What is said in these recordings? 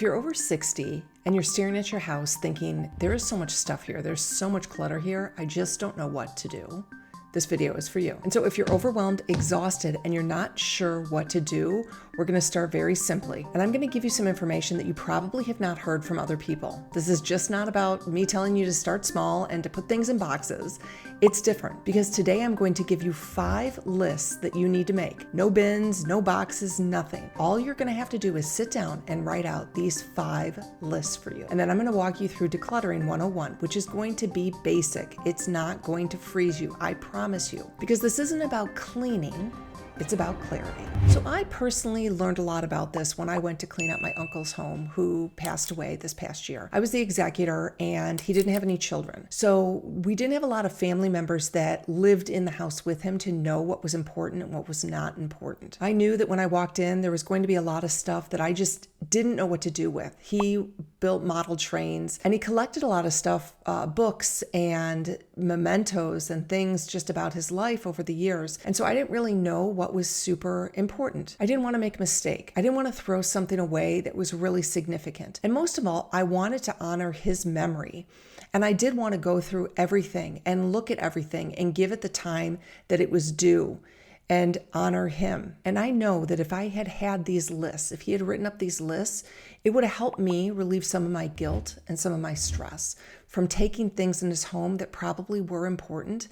If you're over 60 and you're staring at your house thinking, there is so much stuff here, there's so much clutter here, I just don't know what to do, this video is for you. And so if you're overwhelmed, exhausted, and you're not sure what to do, we're gonna start very simply. And I'm gonna give you some information that you probably have not heard from other people. This is just not about me telling you to start small and to put things in boxes. It's different because today I'm going to give you 5 lists that you need to make. No bins, no boxes, nothing. All you're gonna have to do is sit down and write out these 5 lists for you. And then I'm gonna walk you through Decluttering 101, which is going to be basic. It's not going to freeze you, I promise you. Because this isn't about cleaning, it's about clarity. So I personally learned a lot about this when I went to clean out my uncle's home who passed away this past year. I was the executor and he didn't have any children. So we didn't have a lot of family members that lived in the house with him to know what was important and what was not important. I knew that when I walked in, there was going to be a lot of stuff that I just didn't know what to do with. He built model trains and he collected a lot of stuff, books and mementos and things just about his life over the years. And so I didn't really know what was super important. I didn't want to make a mistake. I didn't want to throw something away that was really significant. And most of all, I wanted to honor his memory. And I did want to go through everything and look at everything and give it the time that it was due and honor him. And I know that if I had had these lists, if he had written up these lists, it would have helped me relieve some of my guilt and some of my stress from taking things in his home that probably were important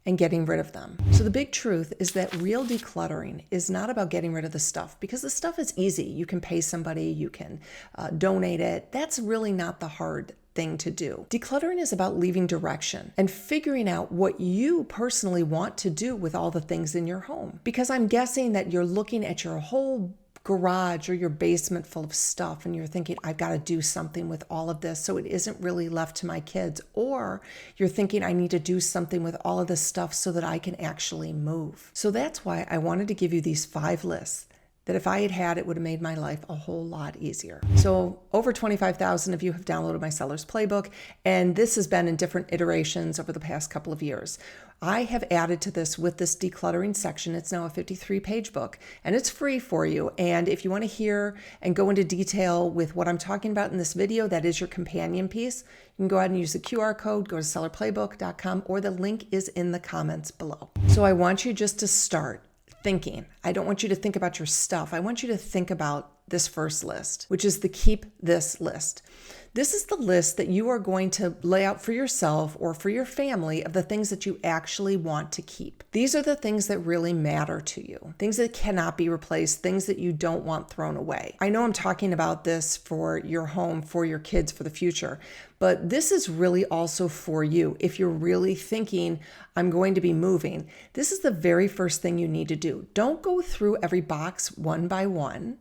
and getting rid of them. So the big truth is that real decluttering is not about getting rid of the stuff, because the stuff is easy. You can pay somebody, you can donate it. That's really not the hard thing to do. Decluttering is about leaving direction and figuring out what you personally want to do with all the things in your home. Because I'm guessing that you're looking at your whole garage or your basement full of stuff and you're thinking, I've got to do something with all of this so it isn't really left to my kids. Or you're thinking, I need to do something with all of this stuff so that I can actually move. So that's why I wanted to give you these 5 lists that if I had had, it would have made my life a whole lot easier. So over 25,000 of you have downloaded my Seller's Playbook, and this has been in different iterations over the past couple of years. I have added to this with this decluttering section. It's now a 53-page book, and it's free for you. And if you want to hear and go into detail with what I'm talking about in this video, that is your companion piece. You can go ahead and use the QR code, go to sellerplaybook.com, or the link is in the comments below. So I want you just to start thinking. I don't want you to think about your stuff. I want you to think about this first list, which is the keep this list. This is the list that you are going to lay out for yourself or for your family of the things that you actually want to keep. These are the things that really matter to you, things that cannot be replaced, things that you don't want thrown away. I know I'm talking about this for your home, for your kids, for the future, but this is really also for you. If you're really thinking, I'm going to be moving, this is the very first thing you need to do. Don't go through every box one by one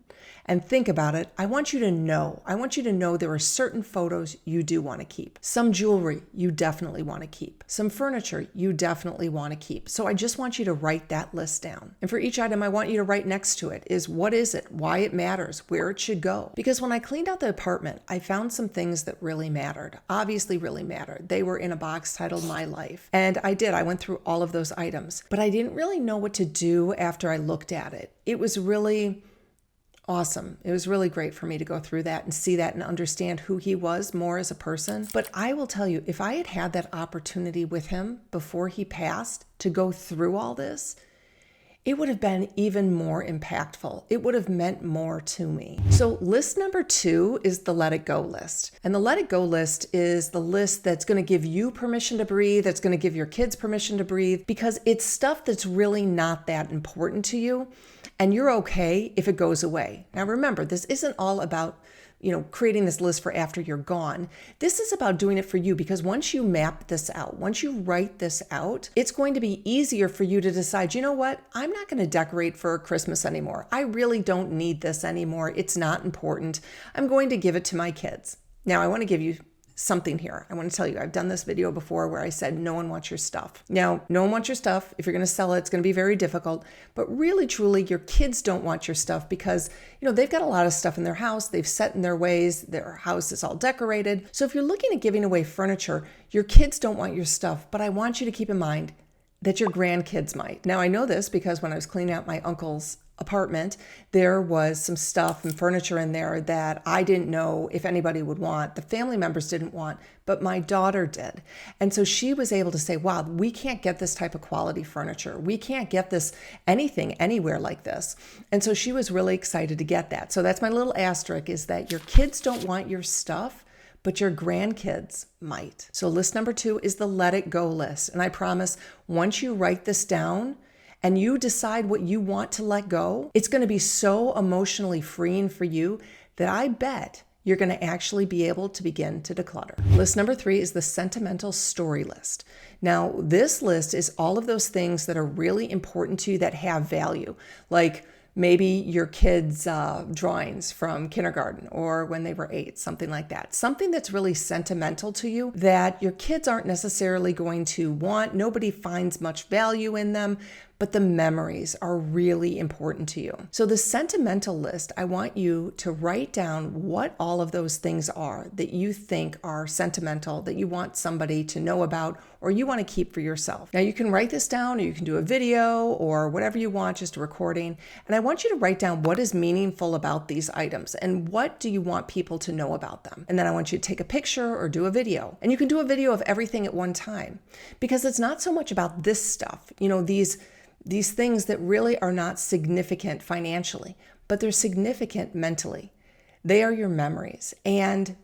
and think about it. I want you to know. I want you to know there are certain photos you do want to keep. Some jewelry you definitely want to keep. Some furniture you definitely want to keep. So I just want you to write that list down. And for each item, I want you to write next to it is what is it, why it matters, where it should go. Because when I cleaned out the apartment, I found some things that really mattered, obviously really mattered. They were in a box titled My Life. And I went through all of those items, but I didn't really know what to do after I looked at it. It was really awesome. It was really great for me to go through that and see that and understand who he was more as a person. But I will tell you, if I had had that opportunity with him before he passed to go through all this, it would have been even more impactful. It would have meant more to me. So list number 2 is the Let It Go list. And the Let It Go list is the list that's going to give you permission to breathe, that's going to give your kids permission to breathe, because it's stuff that's really not that important to you. And you're okay if it goes away. Now remember, this isn't all about creating this list for after you're gone. This is about doing it for you, because once you map this out, once you write this out, it's going to be easier for you to decide, you know what, I'm not going to decorate for Christmas anymore. I really don't need this anymore. It's not important. I'm going to give it to my kids. Now I want to give you something here. I want to tell you, I've done this video before where I said, no one wants your stuff. Now, no one wants your stuff. If you're going to sell it, it's going to be very difficult, but really, truly, your kids don't want your stuff because, they've got a lot of stuff in their house. They've set in their ways. Their house is all decorated. So if you're looking at giving away furniture, your kids don't want your stuff, but I want you to keep in mind that your grandkids might. Now, I know this because when I was cleaning out my uncle's apartment, there was some stuff and furniture in there that I didn't know if anybody would want. The family members didn't want, but my daughter did. And so she was able to say, wow, we can't get this type of quality furniture. We can't get this anything anywhere like this. And so she was really excited to get that. So that's my little asterisk, is that your kids don't want your stuff, but your grandkids might. So list number 2 is the let it go list. And I promise, once you write this down and you decide what you want to let go, it's going to be so emotionally freeing for you that I bet you're going to actually be able to begin to declutter. List number 3 is the Sentimental Story list. Now, this list is all of those things that are really important to you that have value, like maybe your kids' drawings from kindergarten or when they were 8, something like that. Something that's really sentimental to you that your kids aren't necessarily going to want. Nobody finds much value in them, but the memories are really important to you. So the sentimental list, I want you to write down what all of those things are that you think are sentimental, that you want somebody to know about, or you want to keep for yourself. Now you can write this down, or you can do a video or whatever you want, just a recording. And I want you to write down what is meaningful about these items and what do you want people to know about them. And then I want you to take a picture or do a video. And you can do a video of everything at one time, because it's not so much about this stuff, these things that really are not significant financially, but they're significant mentally. They are your memories. And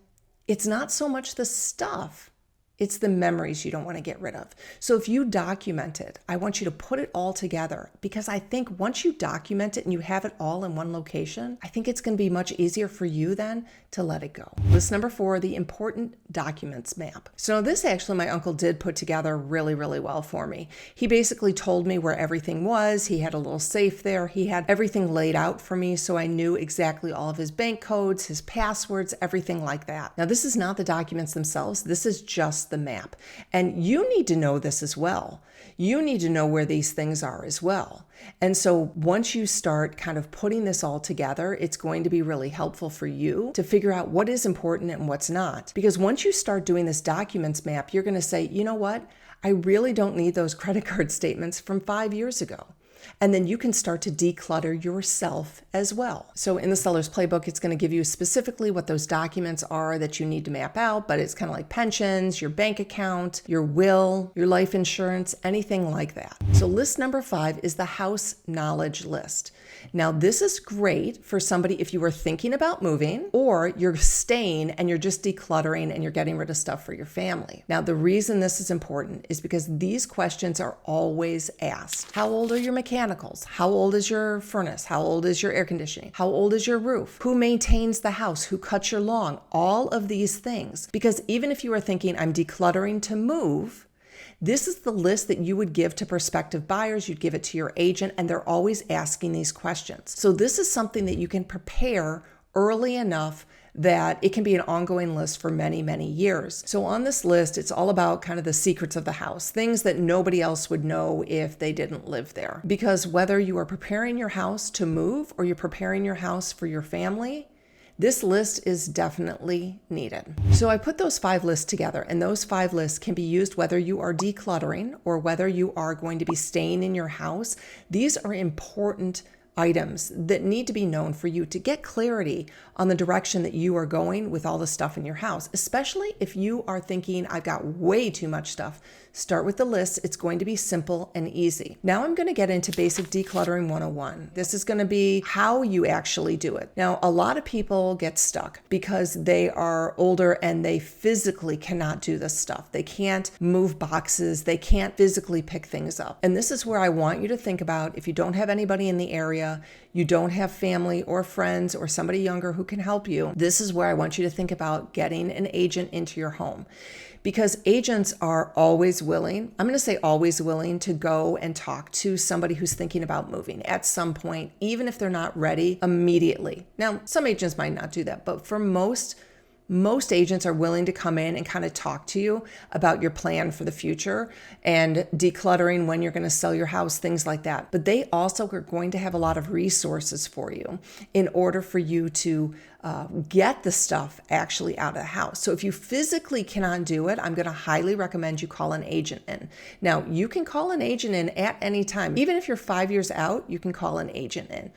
it's not so much the stuff, it's the memories you don't want to get rid of. So if you document it, I want you to put it all together, because I think once you document it and you have it all in one location, I think it's going to be much easier for you then to let it go. List number 4, the important documents map. So this actually my uncle did put together really, really well for me. He basically told me where everything was. He had a little safe there. He had everything laid out for me, so I knew exactly all of his bank codes, his passwords, everything like that. Now this is not the documents themselves. This is just the map. And you need to know this as well. You need to know where these things are as well. And so once you start kind of putting this all together, it's going to be really helpful for you to figure out what is important and what's not. Because once you start doing this documents map, you're going to say, you know what? I really don't need those credit card statements from 5 years ago. And then you can start to declutter yourself as well. So in the Seller's Playbook, it's going to give you specifically what those documents are that you need to map out, but it's kind of like pensions, your bank account, your will, your life insurance, anything like that. So list number 5 is the house knowledge list. Now, this is great for somebody if you were thinking about moving, or you're staying and you're just decluttering and you're getting rid of stuff for your family. Now, the reason this is important is because these questions are always asked. How old are your mechanicals? How old is your furnace? How old is your air conditioning? How old is your roof? Who maintains the house? Who cuts your lawn? All of these things. Because even if you are thinking, I'm decluttering to move, this is the list that you would give to prospective buyers. You'd give it to your agent, and they're always asking these questions. So this is something that you can prepare early enough that it can be an ongoing list for many, many years. So on this list, it's all about kind of the secrets of the house, things that nobody else would know if they didn't live there. Because whether you are preparing your house to move or you're preparing your house for your family, this list is definitely needed. So I put those 5 lists together, and those 5 lists can be used whether you are decluttering or whether you are going to be staying in your house. These are important items that need to be known for you to get clarity on the direction that you are going with all the stuff in your house, especially if you are thinking, I've got way too much stuff. Start with the list. It's going to be simple and easy. Now I'm going to get into basic decluttering 101. This is going to be how you actually do it. Now, a lot of people get stuck because they are older and they physically cannot do this stuff. They can't move boxes. They can't physically pick things up. And this is where I want you to think about, if you don't have anybody in the area, you don't have family or friends or somebody younger who can help you, this is where I want you to think about getting an agent into your home. Because agents are always willing, I'm going to say always willing, to go and talk to somebody who's thinking about moving at some point, even if they're not ready immediately. Now, some agents might not do that, but for most most agents are willing to come in and kind of talk to you about your plan for the future and decluttering, when you're going to sell your house, things like that. But they also are going to have a lot of resources for you in order for you to get the stuff actually out of the house. So if you physically cannot do it, I'm going to highly recommend you call an agent in. Now, you can call an agent in at any time. Even if you're 5 years out, you can call an agent in.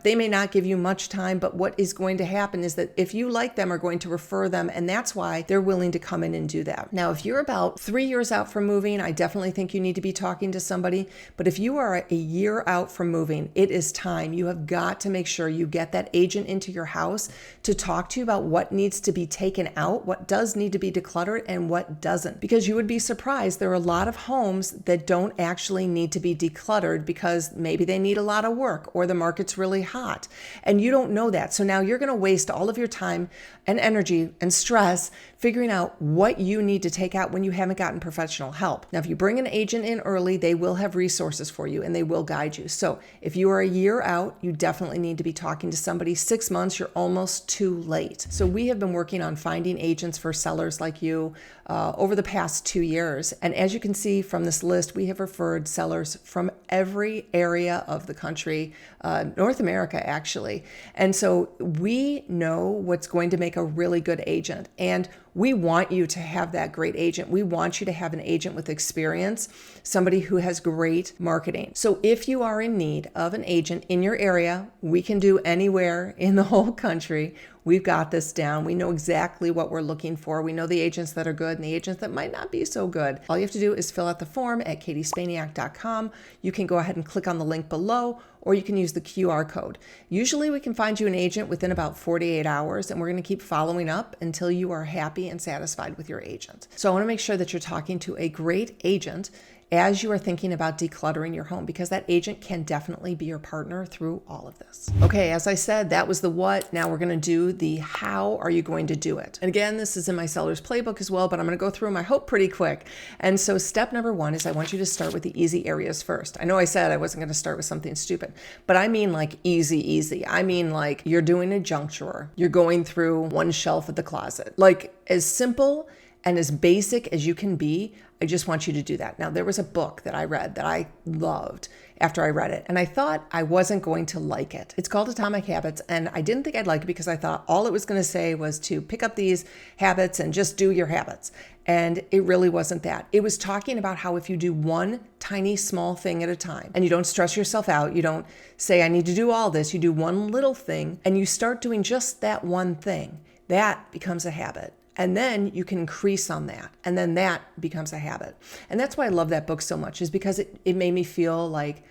They may not give you much time, but what is going to happen is that if you like them, are going to refer them, and that's why they're willing to come in and do that. Now, if you're about 3 years out from moving, I definitely think you need to be talking to somebody. But if you are a year out from moving, it is time. You have got to make sure you get that agent into your house to talk to you about what needs to be taken out, what does need to be decluttered, and what doesn't. Because you would be surprised, there are a lot of homes that don't actually need to be decluttered because maybe they need a lot of work or the market's really hot and you don't know that. So now you're going to waste all of your time and energy and stress figuring out what you need to take out when you haven't gotten professional help. Now, if you bring an agent in early, they will have resources for you and they will guide you. So if you are a year out, you definitely need to be talking to somebody. 6 months, you're almost too late. So we have been working on finding agents for sellers like you over the past 2 years. And as you can see from this list, we have referred sellers from every area of the country, North America actually. And so we know what's going to make a really good agent. And we want you to have that great agent. We want you to have an agent with experience, somebody who has great marketing. So if you are in need of an agent in your area, we can do anywhere in the whole country. We've got this down. We know exactly what we're looking for. We know the agents that are good and the agents that might not be so good. All you have to do is fill out the form at katispaniak.com. You can go ahead and click on the link below, or you can use the QR code. Usually we can find you an agent within about 48 hours, and we're going to keep following up until you are happy and satisfied with your agent. So I want to make sure that you're talking to a great agent as you are thinking about decluttering your home, because that agent can definitely be your partner through all of this. Okay, as I said, that was the what. Now we're going to do the how are you going to do it. And again, this is in my seller's playbook as well, but I'm going to go through them, I hope, pretty quick. And so step number 1 is I want you to start with the easy areas first. I know I said I wasn't going to start with something stupid, but I mean like easy. I mean like you're doing a junk drawer. You're going through one shelf of the closet. Like as simple and as basic as you can be, I just want you to do that. Now, there was a book that I read that I loved after I read it, and I thought I wasn't going to like it. It's called Atomic Habits, and I didn't think I'd like it because I thought all it was going to say was to pick up these habits and just do your habits. And it really wasn't that. It was talking about how if you do one tiny small thing at a time and you don't stress yourself out, you don't say, I need to do all this, you do one little thing and you start doing just that one thing, that becomes a habit. And then you can increase on that. And then that becomes a habit. And that's why I love that book so much, is because it made me feel like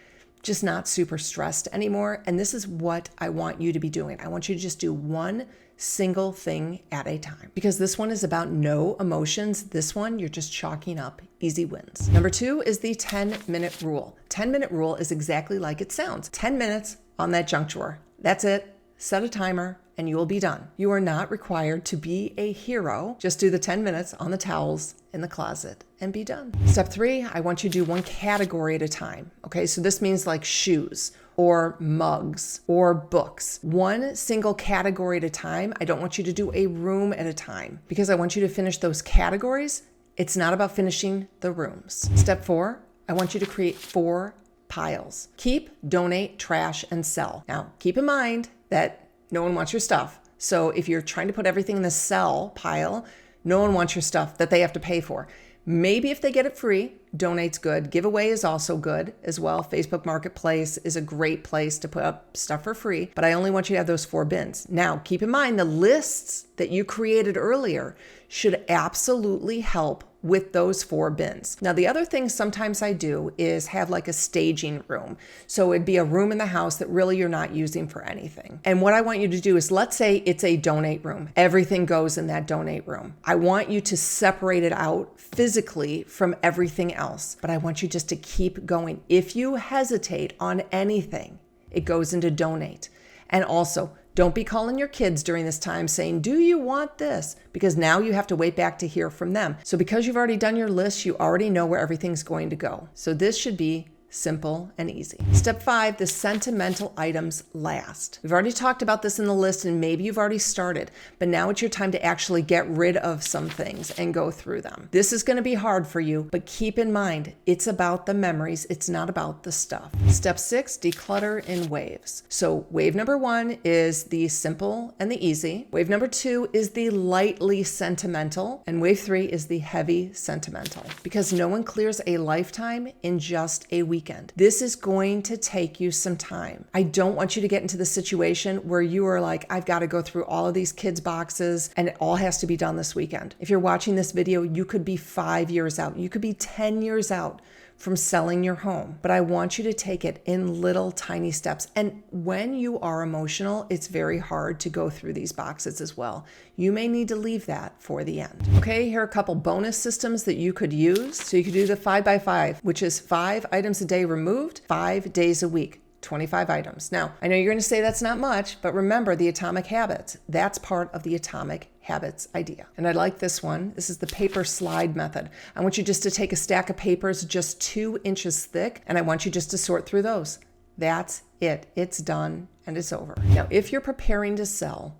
just not super stressed anymore. And this is what I want you to be doing. I want you to just do one single thing at a time, because this one is about no emotions. This one, you're just chalking up easy wins. Number 2 is the 10-minute rule. 10-minute rule is exactly like it sounds. 10 minutes on that junk drawer. That's it. Set a timer and you will be done. You are not required to be a hero. Just do the 10 minutes on the towels in the closet and be done. Step 3, I want you to do one category at a time. Okay, so this means like shoes or mugs or books. One single category at a time. I don't want you to do a room at a time because I want you to finish those categories. It's not about finishing the rooms. Step 4, I want you to create 4 piles. Keep, donate, trash, and sell. Now, keep in mind that no one wants your stuff. So if you're trying to put everything in the sell pile, no one wants your stuff that they have to pay for. Maybe if they get it free, donate's good. Giveaway is also good as well. Facebook Marketplace is a great place to put up stuff for free, but I only want you to have those 4 bins. Now, keep in mind the lists that you created earlier should absolutely help with those 4 bins. Now, the other thing sometimes I do is have like a staging room. So it'd be a room in the house that really you're not using for anything. And what I want you to do is, let's say it's a donate room. Everything goes in that donate room. I want you to separate it out physically from everything else, but I want you just to keep going. If you hesitate on anything, it goes into donate. And also, don't be calling your kids during this time saying, do you want this? Because now you have to wait back to hear from them. So because you've already done your list, you already know where everything's going to go. So this should be simple, and easy. Step 5, the sentimental items last. We've already talked about this in the list, and maybe you've already started, but now it's your time to actually get rid of some things and go through them. This is going to be hard for you, but keep in mind, it's about the memories. It's not about the stuff. Step 6, declutter in waves. So wave number 1 is the simple and the easy. Wave number 2 is the lightly sentimental, and wave 3 is the heavy sentimental, because no one clears a lifetime in just a weekend. This is going to take you some time. I don't want you to get into the situation where you are like, I've got to go through all of these kids' boxes and it all has to be done this weekend. If you're watching this video, you could be 5 years out. You could be 10 years out from selling your home, but I want you to take it in little tiny steps. And when you are emotional, it's very hard to go through these boxes as well. You may need to leave that for the end. Okay, here are a couple bonus systems that you could use. So you could do the 5x5, which is 5 items a day removed, 5 days a week. 25 items. Now, I know you're going to say that's not much, but remember the atomic habits. That's part of the atomic habits idea. And I like this one. This is the paper slide method. I want you just to take a stack of papers just 2 inches thick, and I want you just to sort through those. That's it. It's done and it's over. Now, if you're preparing to sell,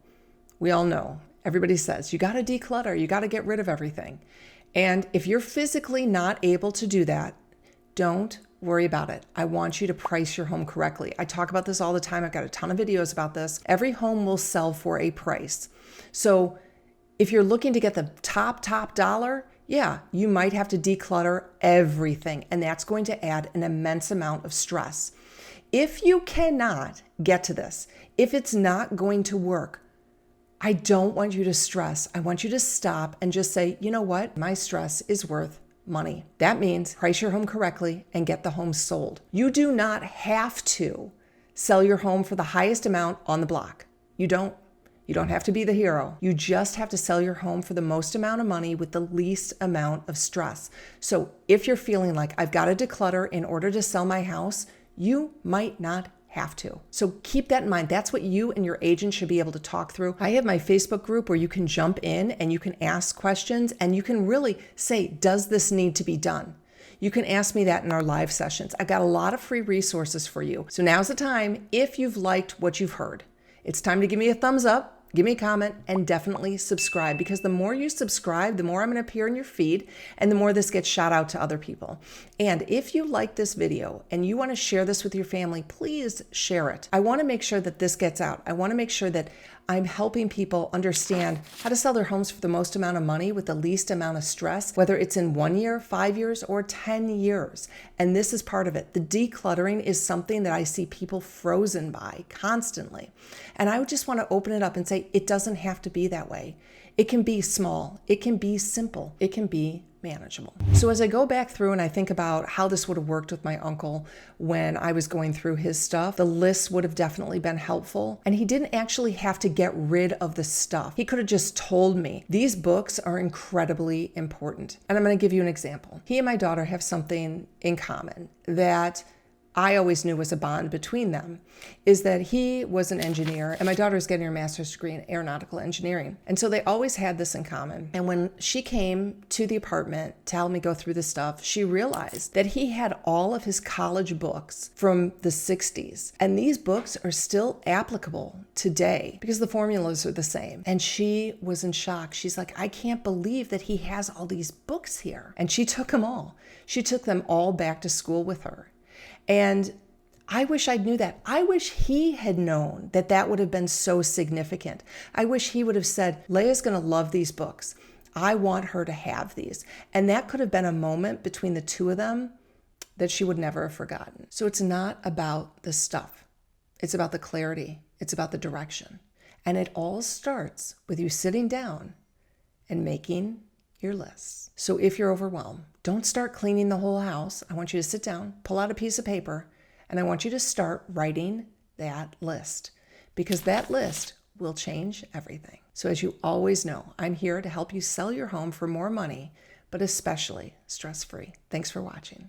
we all know, everybody says, you got to declutter, you got to get rid of everything. And if you're physically not able to do that, don't worry about it. I want you to price your home correctly. I talk about this all the time. I've got a ton of videos about this. Every home will sell for a price. So if you're looking to get the top dollar, yeah, you might have to declutter everything. And that's going to add an immense amount of stress. If you cannot get to this, if it's not going to work, I don't want you to stress. I want you to stop and just say, you know what? My stress is worth money. That means price your home correctly and get the home sold. You do not have to sell your home for the highest amount on the block. You don't have to be the hero. You just have to sell your home for the most amount of money with the least amount of stress. So if you're feeling like I've got to declutter in order to sell my house, you might not have to. So keep that in mind. That's what you and your agent should be able to talk through. I have my Facebook group where you can jump in and you can ask questions and you can really say, does this need to be done? You can ask me that in our live sessions. I've got a lot of free resources for you. So now's the time. If you've liked what you've heard, it's time to give me a thumbs up. Give me a comment and definitely subscribe, because the more you subscribe, the more I'm going to appear in your feed and the more this gets shot out to other people. And if you like this video and you want to share this with your family, please share it. I want to make sure that this gets out. I want to make sure that I'm helping people understand how to sell their homes for the most amount of money with the least amount of stress, whether it's in 1 year, 5 years, or 10 years. And this is part of it. The decluttering is something that I see people frozen by constantly. And I would just want to open it up and say, it doesn't have to be that way. It can be small. It can be simple. It can be manageable. So as I go back through and I think about how this would have worked with my uncle when I was going through his stuff, the list would have definitely been helpful. And he didn't actually have to get rid of the stuff. He could have just told me, these books are incredibly important. And I'm going to give you an example. He and my daughter have something in common that I always knew was a bond between them, is that he was an engineer and my daughter is getting her master's degree in aeronautical engineering. And so they always had this in common. And when she came to the apartment to help me go through the stuff, she realized that he had all of his college books from the 60s. And these books are still applicable today because the formulas are the same. And she was in shock. She's like, I can't believe that he has all these books here. And she took them all. She took them all back to school with her. And I wish I knew that. I wish he had known that that would have been so significant. I wish he would have said, Leia's going to love these books. I want her to have these. And that could have been a moment between the two of them that she would never have forgotten. So it's not about the stuff. It's about the clarity. It's about the direction. And it all starts with you sitting down and making your lists. So if you're overwhelmed, don't start cleaning the whole house. I want you to sit down, pull out a piece of paper, and I want you to start writing that list, because that list will change everything. So as you always know, I'm here to help you sell your home for more money, but especially stress-free. Thanks for watching.